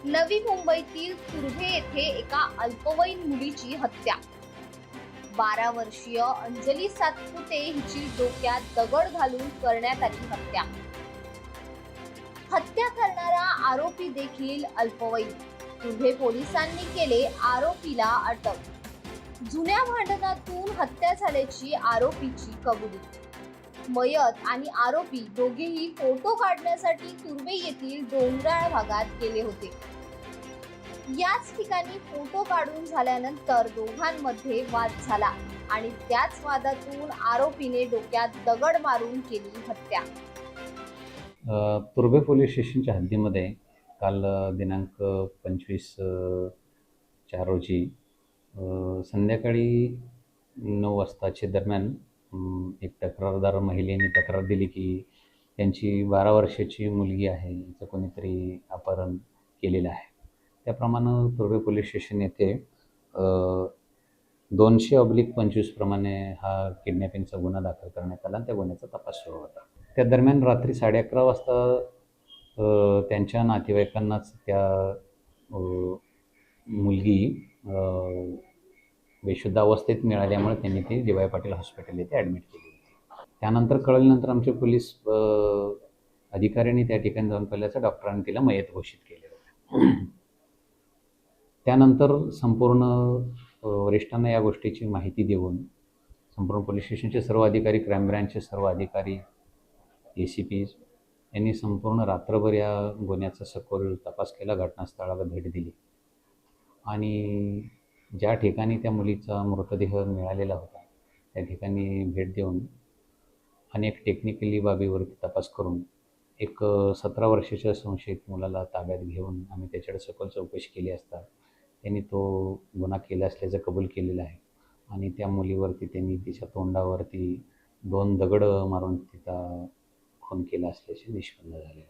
नवी मुंबईतील तुर्भे येथे एका अल्पवयीन मुलीची हत्या. 12 वर्षीय अंजली सातपुते हिची डोक्यात दगड घालून करण्यात आली हत्या. हत्या करणारा आरोपी देखील अल्पवयीन. तुर्भे पोलिसांनी केले आरोपीला अटक. जुन्या भांडणातून हत्या झाल्याची आरोपीची कबुली. मयत आणि आरोपी दोघेही फोटो काढण्यासाठी तुर्भे येथील डोंगराळ भागात गेले होते. याच ठिकाणी फोटो काढून झाल्यानंतर दोघांमध्ये वाद झाला आणि त्याच वादातून आरोपीने डोक्यात दगड मारून केली हत्या. तुर्भे पोलीस स्टेशनच्या हद्दीमध्ये काल दिनांक 25/4 रोजी संध्याकाळी 9 वाजताच्या दरम्यान एक तक्रारदार महिलेने तक्रार दिली की त्यांची 12 वर्षाची मुलगी आहे, हिचं कोणीतरी अपहरण केलेलं आहे. त्याप्रमाणे तुर्भे पोलीस स्टेशन येथे 200/25 प्रमाणे हा किडनॅपिंगचा गुन्हा दाखल करण्यात आला आणि त्या गुन्ह्याचा तपास सुरू होता. त्या दरम्यान रात्री 11:30 वाजता त्यांच्या नातेवाईकांनाच त्या मुलगी बेशुद्ध अवस्थेत मिळाल्यामुळे त्यांनी ती डी.वाय. पाटील हॉस्पिटल येथे ॲडमिट केली होती. त्यानंतर कळल्यानंतर आमचे पोलीस अधिकाऱ्यांनी त्या ठिकाणी जाऊन पाहिल्याचं डॉक्टरांनी तिला मयत घोषित केले होते. त्यानंतर संपूर्ण वरिष्ठांना या गोष्टीची माहिती देऊन संपूर्ण पोलीस स्टेशनचे सर्व अधिकारी, क्राईम ब्रँचचे सर्व अधिकारी, ACP यांनी संपूर्ण रात्रभर या गुन्ह्याचा सखोल तपास केला, घटनास्थळाला भेट दिली आणि ज्या ठिकाणी त्या मुलीचा मृतदेह मिळालेला होता त्या ठिकाणी भेट देऊन अनेक टेक्निकली बाबीवरती तपास करून एक 17 वर्षाच्या संशयित मुलाला ताब्यात घेऊन आम्ही त्याच्याकडे सखोल चौकशी केली असता त्यांनी तो गुन्हा केला असल्याचं कबूल केलेलं आहे आणि त्या मुलीवरती त्यांनी तिच्या तोंडावरती 2 दगड मारून तिचा खून केला असल्याचे निष्पन्न झालेलं आहे.